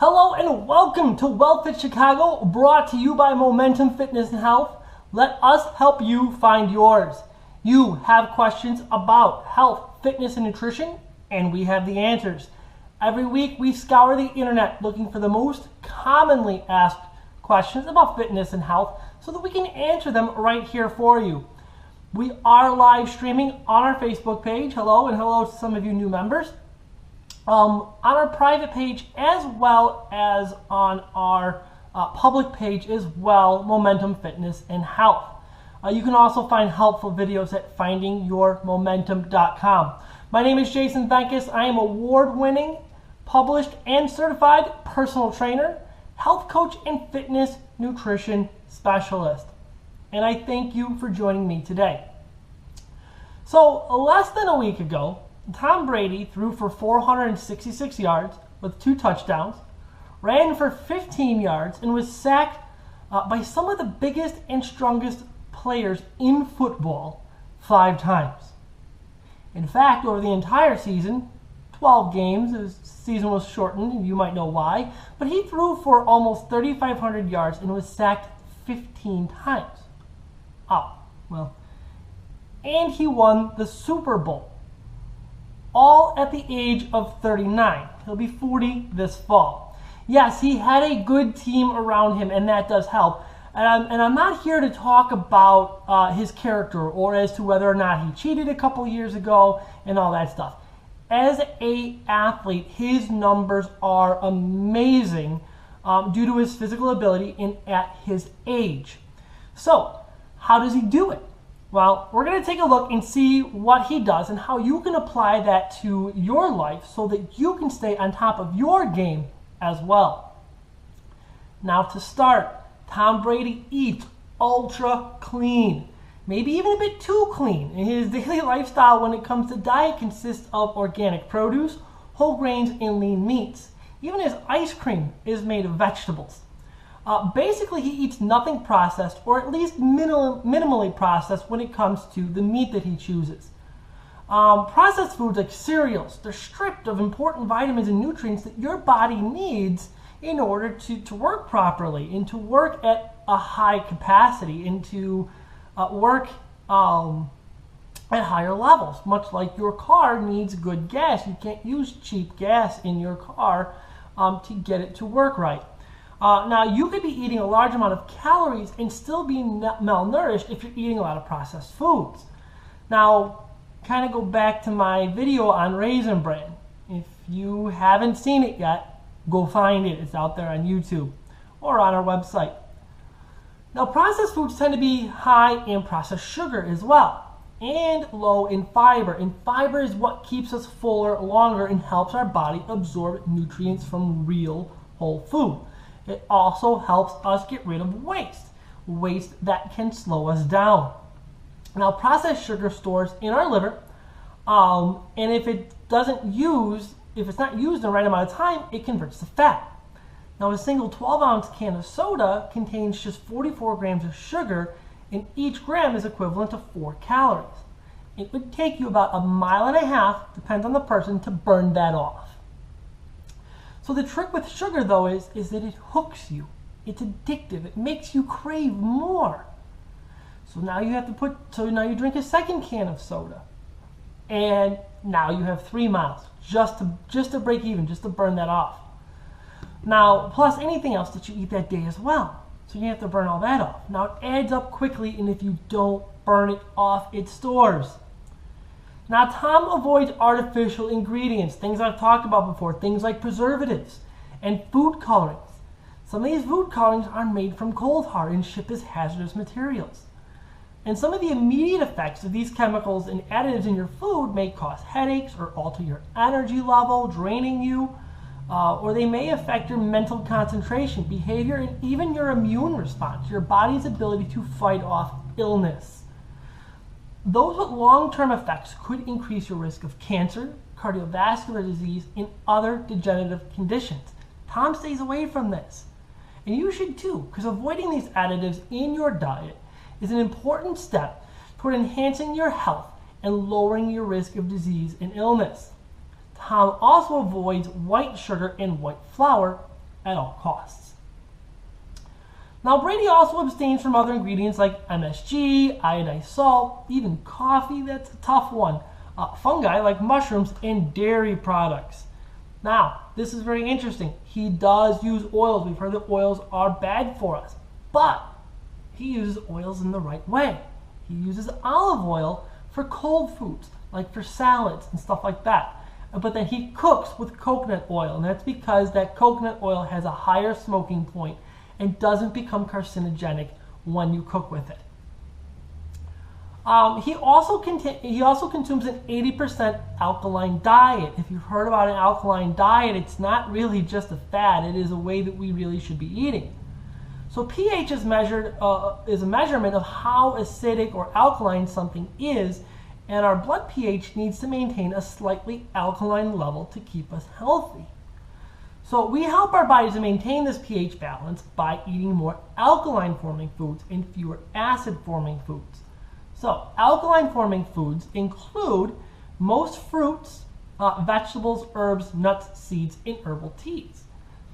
Hello and welcome to WellFit Chicago, brought to you by Momentum Fitness and Health. Let us help you find yours. You have questions about health, fitness, and nutrition, and we have the answers. Every week we scour the internet looking for the most commonly asked questions about fitness and health so that we can answer them right here for you. We are live streaming on our Facebook page. Hello, and hello to some of you new members. On our private page, as well as on our public page as well, Momentum Fitness and Health. You can also find helpful videos at findingyourmomentum.com. My name is Jason Venkis. I am award-winning, published, and certified personal trainer, health coach, and fitness nutrition specialist. And I thank you for joining me today. So, less than a week ago, Tom Brady threw for 466 yards with 2 touchdowns, ran for 15 yards, and was sacked by some of the biggest and strongest players in football 5 times. In fact, over the entire season, 12 games, his season was shortened, and you might know why, but he threw for almost 3,500 yards and was sacked 15 times. And he won the Super Bowl, all at the age of 39. He'll be 40 this fall. Yes, he had a good team around him, and that does help. And I'm not here to talk about his character or as to whether or not he cheated a couple years ago and all that stuff. As an athlete, his numbers are amazing due to his physical ability and at his age. So, how does he do it? Well, we're going to take a look and see what he does and how you can apply that to your life so that you can stay on top of your game as well. Now to start, Tom Brady eats ultra clean, maybe even a bit too clean. And his daily lifestyle when it comes to diet consists of organic produce, whole grains, and lean meats. Even his ice cream is made of vegetables. Basically, he eats nothing processed, or at least minimally processed when it comes to the meat that he chooses. Processed foods like cereals, they're stripped of important vitamins and nutrients that your body needs in order to work properly and to work at a high capacity and to work at higher levels. Much like your car needs good gas. You can't use cheap gas in your car to get it to work right. Now, you could be eating a large amount of calories and still be malnourished if you're eating a lot of processed foods. Now, kind of go back to my video on Raisin Bran. If you haven't seen it yet, go find it. It's out there on YouTube or on our website. Now, processed foods tend to be high in processed sugar as well, and low in fiber. And fiber is what keeps us fuller longer and helps our body absorb nutrients from real whole food. It also helps us get rid of waste that can slow us down. Now, processed sugar stores in our liver, and if it's not used in the right amount of time, it converts to fat. Now, a single 12-ounce can of soda contains just 44 grams of sugar, and each gram is equivalent to 4 calories. It would take you about 1.5 miles, depends on the person, to burn that off. So the trick with sugar, though, is that it hooks you. It's addictive. It makes you crave more. So now you you drink a second can of soda, and now you have 3 miles just to break even, just to burn that off. Now, plus anything else that you eat that day as well. So you have to burn all that off. Now it adds up quickly, and if you don't burn it off, it stores. Now, Tom avoids artificial ingredients, things I've talked about before, things like preservatives and food colorings. Some of these food colorings are made from coal tar and shipped as hazardous materials. And some of the immediate effects of these chemicals and additives in your food may cause headaches or alter your energy level, draining you, or they may affect your mental concentration, behavior, and even your immune response, your body's ability to fight off illness. Those with long-term effects could increase your risk of cancer, cardiovascular disease, and other degenerative conditions. Tom stays away from this. And you should too, because avoiding these additives in your diet is an important step toward enhancing your health and lowering your risk of disease and illness. Tom also avoids white sugar and white flour at all costs. Now, Brady also abstains from other ingredients like MSG, iodized salt, even coffee, that's a tough one, fungi like mushrooms, and dairy products. Now, this is very interesting. He does use oils. We've heard that oils are bad for us, but he uses oils in the right way. He uses olive oil for cold foods, like for salads and stuff like that. But then he cooks with coconut oil, and that's because that coconut oil has a higher smoking point and doesn't become carcinogenic when you cook with it. He also consumes an 80% alkaline diet. If you've heard about an alkaline diet, it's not really just a fad. It is a way that we really should be eating. So pH is a measurement of how acidic or alkaline something is, and our blood pH needs to maintain a slightly alkaline level to keep us healthy. So we help our bodies to maintain this pH balance by eating more alkaline forming foods and fewer acid forming foods. So alkaline forming foods include most fruits, vegetables, herbs, nuts, seeds, and herbal teas.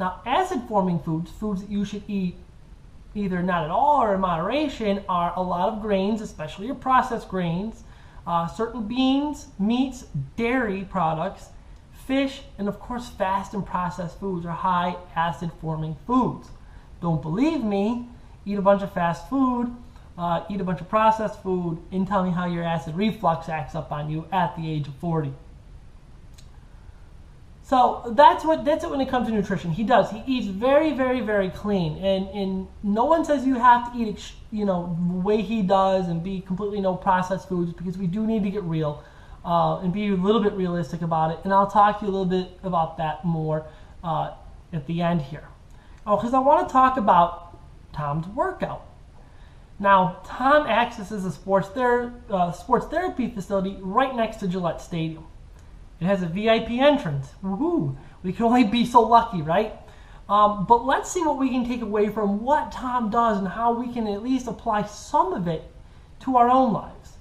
Now acid forming foods, foods that you should eat either not at all or in moderation, are a lot of grains, especially your processed grains, certain beans, meats, dairy products, fish, and of course fast and processed foods are high acid forming foods. Don't believe me? Eat a bunch of fast food, eat a bunch of processed food, and tell me how your acid reflux acts up on you at the age of 40. So that's it when it comes to nutrition. He eats very, very, very clean, and no one says you have to eat, the way he does and be completely no processed foods, because we do need to get real and be a little bit realistic about it. And I'll talk to you a little bit about that more at the end here. Because I want to talk about Tom's workout. Now, Tom accesses a sports therapy facility right next to Gillette Stadium. It has a VIP entrance. Woohoo! We can only be so lucky, right? But let's see what we can take away from what Tom does and how we can at least apply some of it to our own lives.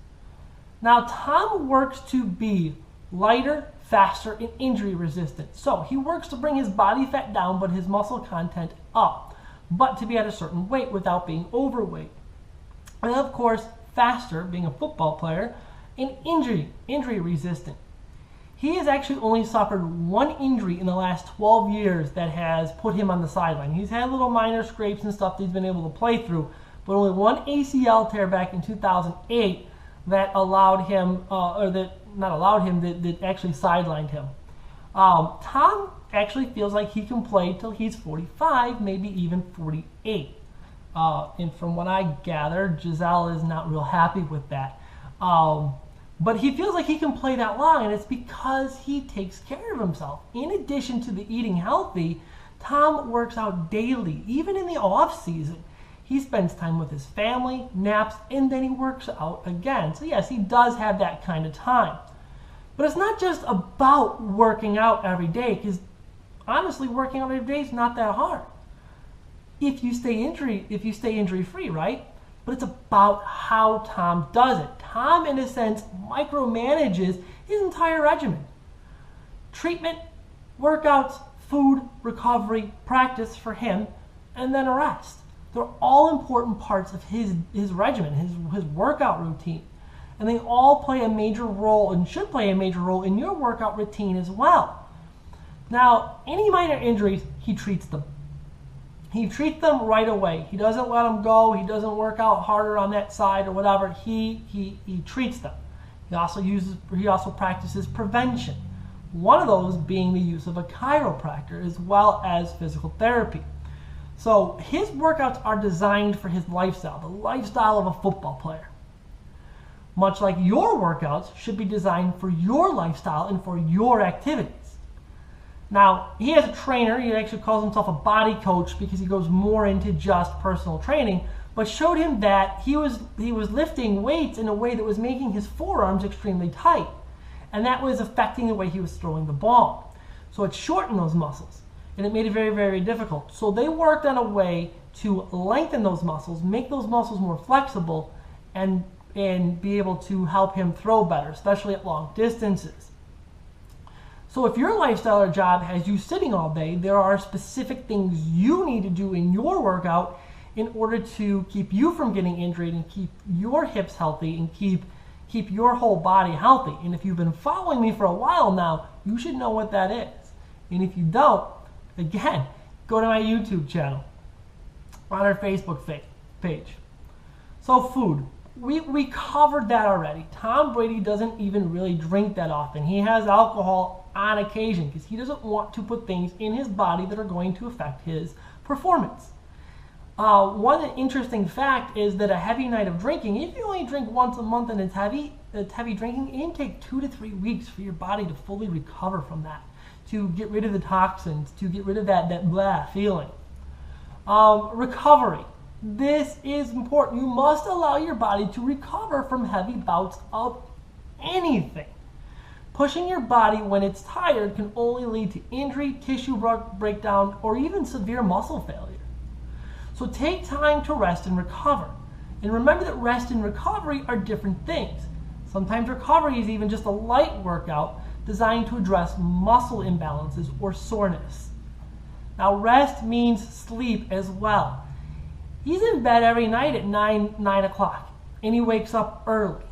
Now, Tom works to be lighter, faster, and injury resistant. So he works to bring his body fat down but his muscle content up, but to be at a certain weight without being overweight. And of course, faster, being a football player, and injury resistant. He has actually only suffered one injury in the last 12 years that has put him on the sideline. He's had little minor scrapes and stuff that he's been able to play through, but only one ACL tear back in 2008 that that actually sidelined him. Tom actually feels like he can play till he's 45, maybe even 48. And from what I gather, Giselle is not real happy with that. But he feels like he can play that long, and it's because he takes care of himself. In addition to the eating healthy, Tom works out daily, even in the off season. He spends time with his family, naps, and then he works out again. So yes, he does have that kind of time. But it's not just about working out every day, because honestly, working out every day is not that hard if you stay injury free, right? But it's about how Tom does it. Tom, in a sense, micromanages his entire regimen. Treatment, workouts, food, recovery, practice for him, and then a rest. They're all important parts of his regimen, his workout routine. And they all play a major role and should play a major role in your workout routine as well. Now, any minor injuries, he treats them. He treats them right away. He doesn't let them go. He doesn't work out harder on that side or whatever. He treats them. He also practices prevention. One of those being the use of a chiropractor as well as physical therapy. So his workouts are designed for his lifestyle, the lifestyle of a football player. Much like your workouts should be designed for your lifestyle and for your activities. Now, he has a trainer. He actually calls himself a body coach because he goes more into just personal training, but showed him that he was lifting weights in a way that was making his forearms extremely tight, and that was affecting the way he was throwing the ball. So it shortened those muscles, and it made it very, very difficult. So they worked on a way to lengthen those muscles, make those muscles more flexible, and be able to help him throw better, especially at long distances. So if your lifestyle or job has you sitting all day, there are specific things you need to do in your workout in order to keep you from getting injured and keep your hips healthy and keep your whole body healthy. And if you've been following me for a while now, you should know what that is. And if you don't, again, go to my YouTube channel, on our Facebook page. So food. We covered that already. Tom Brady doesn't even really drink that often. He has alcohol on occasion because he doesn't want to put things in his body that are going to affect his performance. One interesting fact is that a heavy night of drinking, if you only drink once a month and it's heavy drinking, it can take 2 to 3 weeks for your body to fully recover from that, to get rid of the toxins, to get rid of that blah feeling. Recovery. This is important. You must allow your body to recover from heavy bouts of anything. Pushing your body when it's tired can only lead to injury, tissue breakdown, or even severe muscle failure. So take time to rest and recover. And remember that rest and recovery are different things. Sometimes recovery is even just a light workout designed to address muscle imbalances or soreness. Now rest means sleep as well. He's in bed every night at 9 o'clock, and he wakes up early,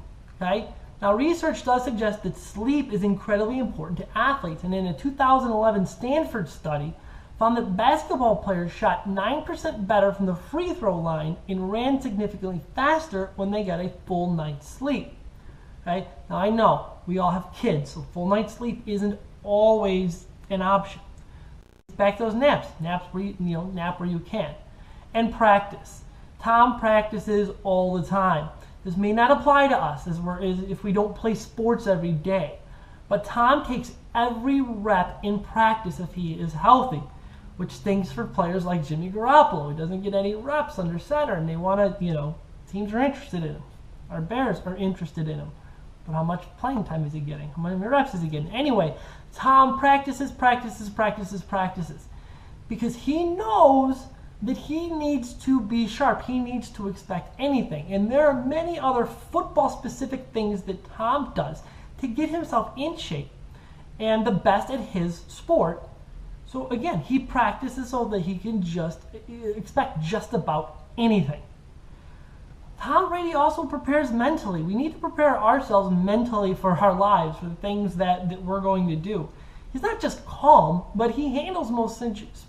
okay? Now, research does suggest that sleep is incredibly important to athletes, and in a 2011 Stanford study, found that basketball players shot 9% better from the free throw line and ran significantly faster when they got a full night's sleep, okay? Now, I know we all have kids, so full night's sleep isn't always an option. Back to those naps where nap where you can. And practice. Tom practices all the time. This may not apply to us if we don't play sports every day, but Tom takes every rep in practice if he is healthy, which stinks for players like Jimmy Garoppolo, who doesn't get any reps under center, and they want to, teams are interested in him. Our Bears are interested in him. But how much playing time is he getting? How many reps is he getting? Anyway, Tom practices, because he knows that he needs to be sharp. He needs to expect anything. And there are many other football-specific things that Tom does to get himself in shape and the best at his sport. So again, he practices so that he can just expect just about anything. Tom Brady also prepares mentally. We need to prepare ourselves mentally for our lives, for the things that we're going to do. He's not just calm, but he handles most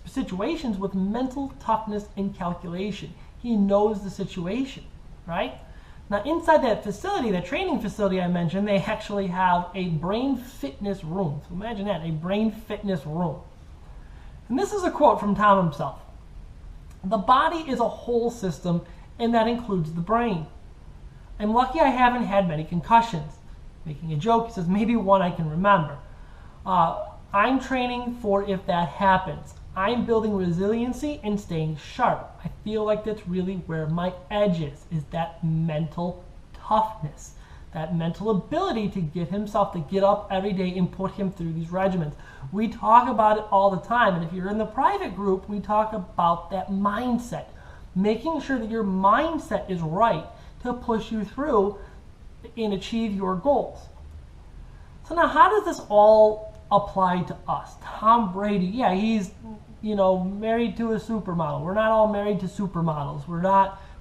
situations with mental toughness and calculation. He knows the situation, right? Now, inside that facility, that training facility I mentioned, they actually have a brain fitness room. So imagine that, a brain fitness room. And this is a quote from Tom himself. "The body is a whole system, and that includes the brain. I'm lucky I haven't had many concussions." Making a joke, he says, maybe one I can remember. "I'm training for if that happens. I'm building resiliency and staying sharp. I feel like that's really where my edge is that mental toughness, that mental ability to get himself to get up every day and put him through these regimens." We talk about it all the time, and if you're in the private group, we talk about that mindset, making sure that your mindset is right to push you through and achieve your goals. So now, how does this all apply to us? Tom Brady, yeah, he's married to a supermodel. We're not all married to supermodels.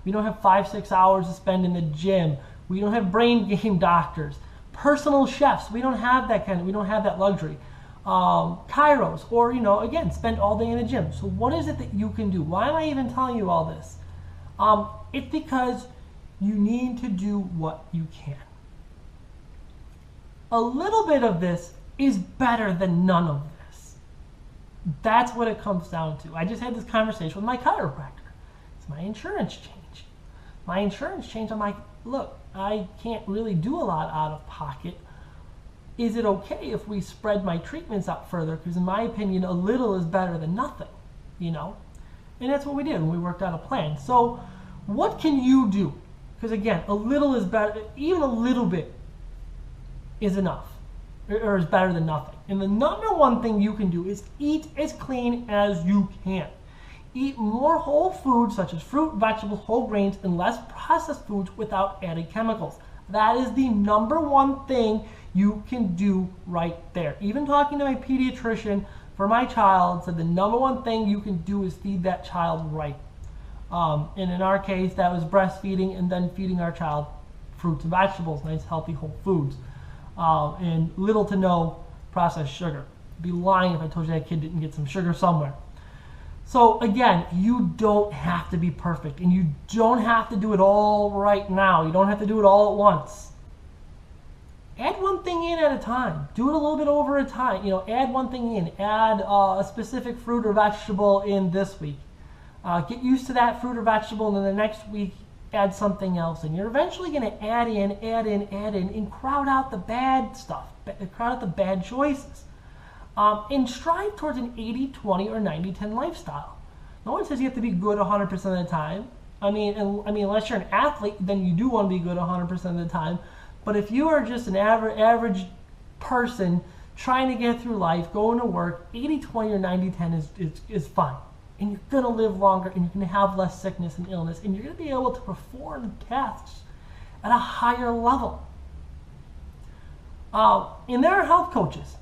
We don't have 5-6 hours to spend in the gym. We don't have brain game doctors, personal chefs. We don't have that luxury. Kairos, or again, spend all day in the gym. So what is it that you can do? Why am I even telling you all this? It's because you need to do what you can. A little bit of this is better than none of this. That's what it comes down to. I just had this conversation with my chiropractor. It's my insurance change. My insurance change, I'm like, look, I can't really do a lot out of pocket. Is it okay if we spread my treatments out further? Because in my opinion, a little is better than nothing, And that's what we did when we worked out a plan. So what can you do? Because again, a little is better, even a little bit is enough. Or is better than nothing. And the number one thing you can do is eat as clean as you can. Eat more whole foods such as fruit, vegetables, whole grains, and less processed foods without added chemicals. That is the number one thing you can do right there. Even talking to my pediatrician for my child said the number one thing you can do is feed that child right. And in our case, that was breastfeeding and then feeding our child fruits and vegetables, nice healthy whole foods, and little to no processed sugar. I'd be lying if I told you that kid didn't get some sugar somewhere. So again, you don't have to be perfect, and you don't have to do it all right now. You don't have to do it all at once. Add one thing in at a time. Do it a little bit over a time. Add one thing in. Add a specific fruit or vegetable in this week. Get used to that fruit or vegetable, and then the next week add something else. And you're eventually going to add in, and crowd out the bad stuff. Crowd out the bad choices. And strive towards an 80-20 or 90-10 lifestyle. No one says you have to be good 100% of the time. I mean, unless you're an athlete, then you do want to be good 100% of the time. But if you are just an average person trying to get through life, going to work, 80-20 or 90-10 is fine. And you're going to live longer, and you're going to have less sickness and illness, and you're going to be able to perform tasks at a higher level. And there are health coaches.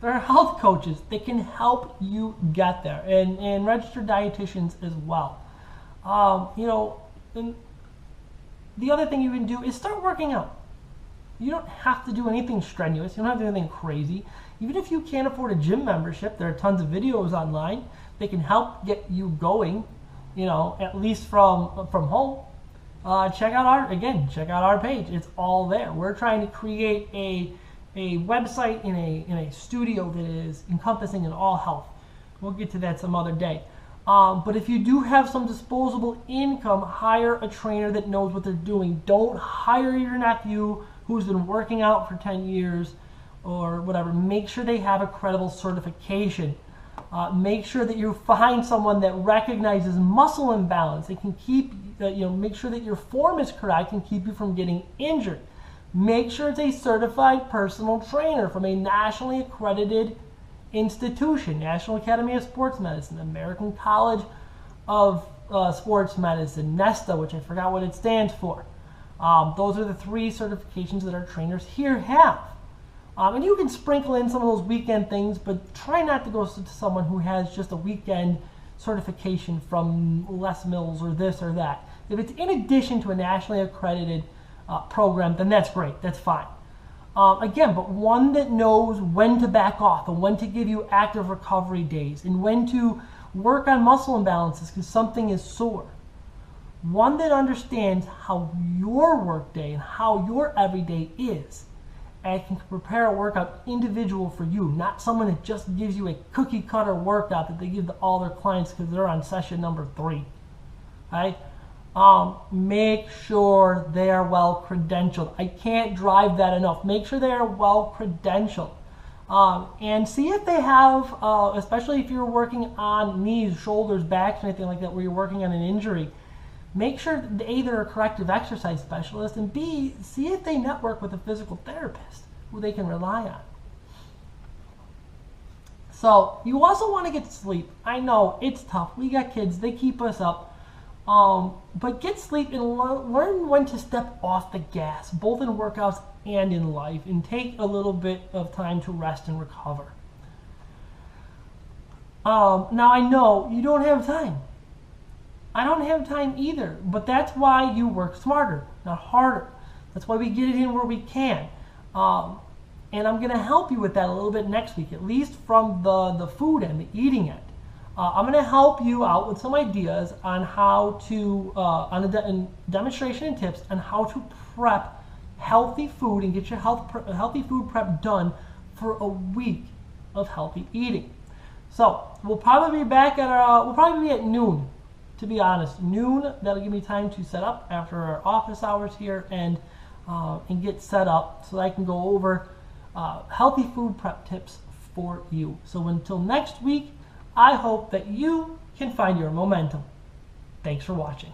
There are health coaches that can help you get there, and registered dietitians as well. And the other thing you can do is start working out. You don't have to do anything strenuous. You don't have to do anything crazy. Even if you can't afford a gym membership, there are tons of videos online that can help get you going, at least from home. Check out our page. It's all there. We're trying to create a website in a studio that is encompassing in all health. We'll get to that some other day. But if you do have some disposable income, hire a trainer that knows what they're doing. Don't hire your nephew who's been working out for 10 years or whatever. Make sure they have a credible certification. Make sure that you find someone that recognizes muscle imbalance. They can keep, make sure that your form is correct and keep you from getting injured. Make sure it's a certified personal trainer from a nationally accredited institution, National Academy of Sports Medicine, American College of Sports Medicine, NESTA, which I forgot what it stands for. Those are the 3 certifications that our trainers here have. And you can sprinkle in some of those weekend things, but try not to go to someone who has just a weekend certification from Les Mills or this or that. If it's in addition to a nationally accredited program, then that's great. That's fine. But one that knows when to back off and when to give you active recovery days and when to work on muscle imbalances because something is sore. One that understands how your workday and how your everyday is and can prepare a workout individual for you, not someone that just gives you a cookie cutter workout that they give to all their clients because they're on session number 3. Right? Make sure they are well credentialed. I can't drive that enough. Make sure they are well credentialed. And see if they have, especially if you're working on knees, shoulders, backs, anything like that where you're working on an injury, make sure A, they're a corrective exercise specialist, and B, see if they network with a physical therapist who they can rely on. So you also want to get sleep. I know it's tough. We got kids. They keep us up. But get sleep and learn when to step off the gas, both in workouts and in life, and take a little bit of time to rest and recover. Now I know you don't have time. I don't have time either, but that's why you work smarter, not harder. That's why we get it in where we can. And I'm going to help you with that a little bit next week, at least from the food and the eating end. I'm going to help you out with some ideas on how to, on a demonstration and tips on how to prep healthy food and get your healthy food prep done for a week of healthy eating. So we'll probably be back at we'll probably be at noon, to be honest. Noon, that'll give me time to set up after our office hours here and get set up so that I can go over healthy food prep tips for you. So until next week, I hope that you can find your momentum. Thanks for watching.